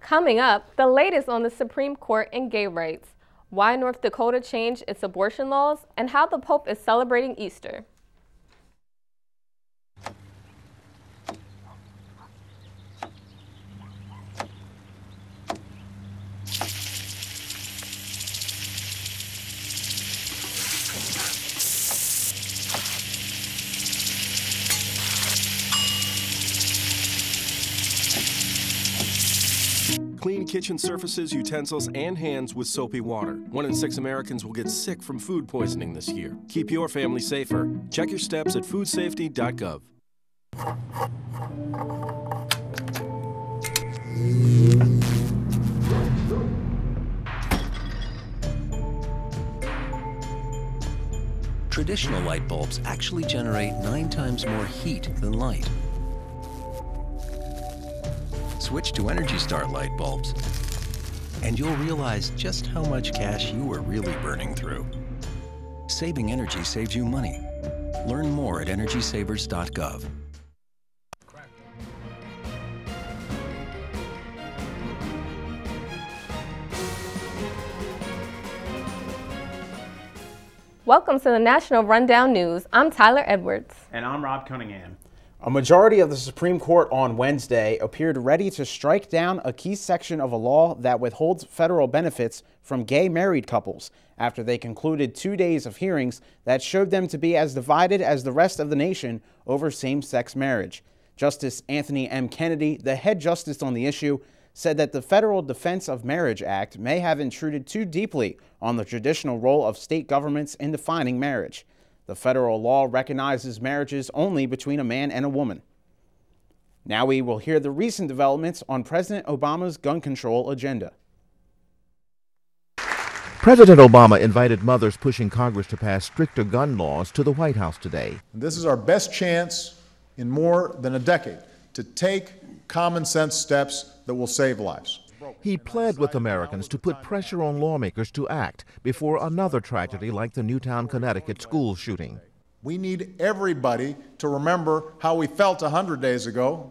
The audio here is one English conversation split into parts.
Coming up, the latest on the Supreme Court and gay rights, why North Dakota changed its abortion laws, and how the Pope is celebrating Easter. Clean kitchen surfaces, utensils, and hands with soapy water. 1 in 6 Americans will get sick from food poisoning this year. Keep your family safer. Check your steps at foodsafety.gov. Traditional light bulbs actually generate 9 times more heat than light. Switch to Energy Star light bulbs, and you'll realize just how much cash you were really burning through. Saving energy saves you money. Learn more at EnergySavers.gov. Welcome to the National Rundown News. I'm Tyler Edwards. And I'm Rob Cunningham. A majority of the Supreme Court on Wednesday appeared ready to strike down a key section of a law that withholds federal benefits from gay married couples after they concluded 2 days of hearings that showed them to be as divided as the rest of the nation over same-sex marriage. Justice Anthony M. Kennedy, the head justice on the issue, said that the Federal Defense of Marriage Act may have intruded too deeply on the traditional role of state governments in defining marriage. The federal law recognizes marriages only between a man and a woman. Now we will hear the recent developments on President Obama's gun control agenda. President Obama invited mothers pushing Congress to pass stricter gun laws to the White House today. This is our best chance in more than a decade to take common sense steps that will save lives. He pled with Americans to put pressure on lawmakers to act before another tragedy like the Newtown, Connecticut school shooting. We need everybody to remember how we felt 100 days ago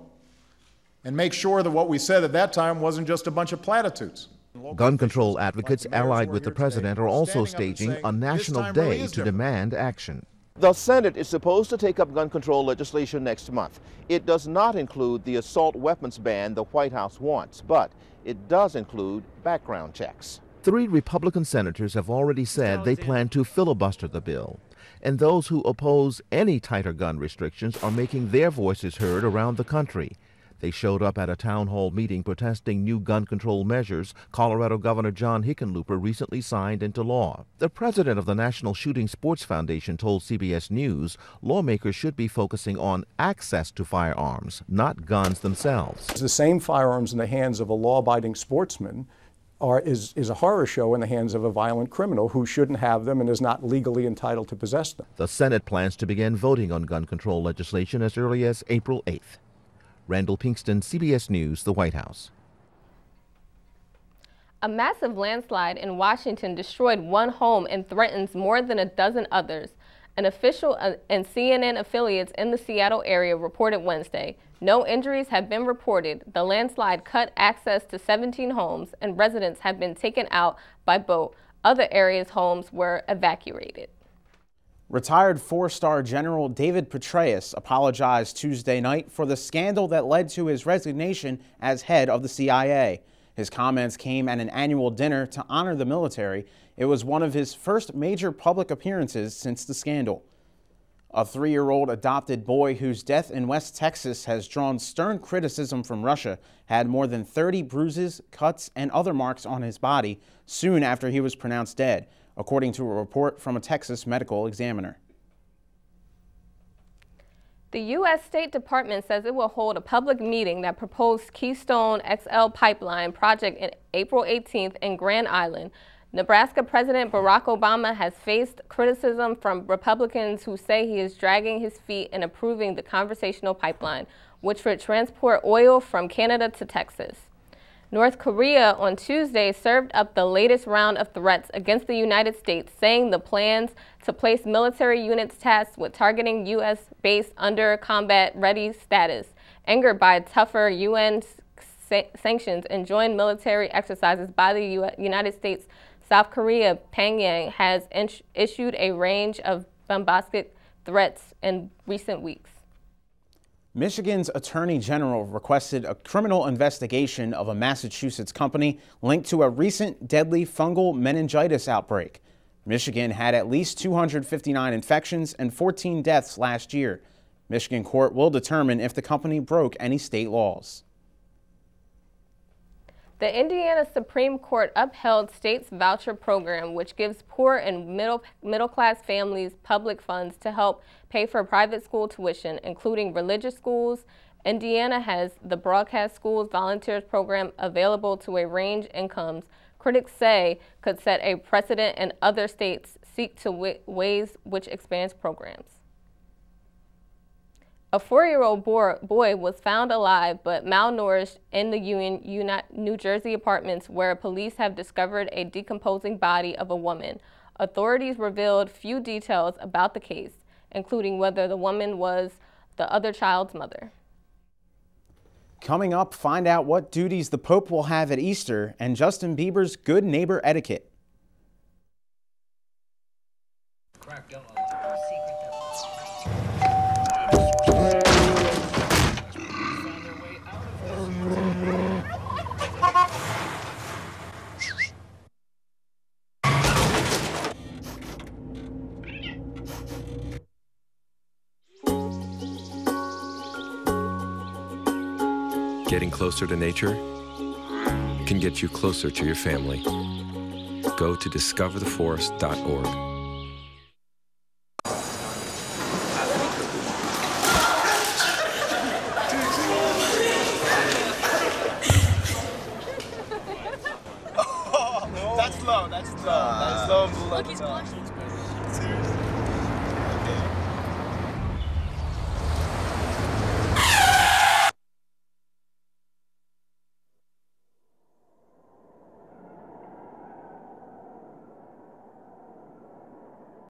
and make sure that what we said at that time wasn't just a bunch of platitudes. Gun control advocates allied with the president are also staging a national day to demand action. The Senate is supposed to take up gun control legislation next month. It does not include the assault weapons ban the White House wants, but it does include background checks. 3 Republican senators have already said they plan to filibuster the bill. And those who oppose any tighter gun restrictions are making their voices heard around the country. They showed up at a town hall meeting protesting new gun control measures Colorado Governor John Hickenlooper recently signed into law. The president of the National Shooting Sports Foundation told CBS News lawmakers should be focusing on access to firearms, not guns themselves. The same firearms in the hands of a law-abiding sportsman is a horror show in the hands of a violent criminal who shouldn't have them and is not legally entitled to possess them. The Senate plans to begin voting on gun control legislation as early as April 8th. Randall Pinkston, CBS News, the White House. A massive landslide in Washington destroyed one home and threatens more than a dozen others. An official and CNN affiliates in the Seattle area reported Wednesday. No injuries have been reported. The landslide cut access to 17 homes and residents have been taken out by boat. Other areas' homes were evacuated. Retired 4-star General David Petraeus apologized Tuesday night for the scandal that led to his resignation as head of the CIA. His comments came at an annual dinner to honor the military. It was one of his first major public appearances since the scandal. A 3-year-old adopted boy whose death in West Texas has drawn stern criticism from Russia had more than 30 bruises, cuts, and other marks on his body soon after he was pronounced dead, according to a report from a Texas medical examiner. The U.S. State Department says it will hold a public meeting that proposed Keystone XL pipeline project in April 18th in Grand Island. Nebraska President Barack Obama has faced criticism from Republicans who say he is dragging his feet in approving the conversational pipeline, which would transport oil from Canada to Texas. North Korea on Tuesday served up the latest round of threats against the United States, saying the plans to place military units tasked with targeting U.S. base under combat ready status, angered by tougher UN sanctions and joint military exercises by the United States, South Korea, Pyongyang has issued a range of bombastic threats in recent weeks. Michigan's Attorney General requested a criminal investigation of a Massachusetts company linked to a recent deadly fungal meningitis outbreak. Michigan had at least 259 infections and 14 deaths last year. Michigan court will determine if the company broke any state laws. The Indiana Supreme Court upheld state's voucher program, which gives poor and middle-class families public funds to help pay for private school tuition, including religious schools. Indiana has the Broadcast Schools Volunteers Program available to a range of incomes. Critics say could set a precedent, and other states seek to ways which expands programs. A 4-year-old boy was found alive but malnourished in the Union, New Jersey apartments where police have discovered a decomposing body of a woman. Authorities revealed few details about the case, including whether the woman was the other child's mother. Coming up, find out what duties the Pope will have at Easter and Justin Bieber's good neighbor etiquette. Getting closer to nature can get you closer to your family. Go to discovertheforest.org. That's low, that's low. That's low. Look, he's blushing. Seriously.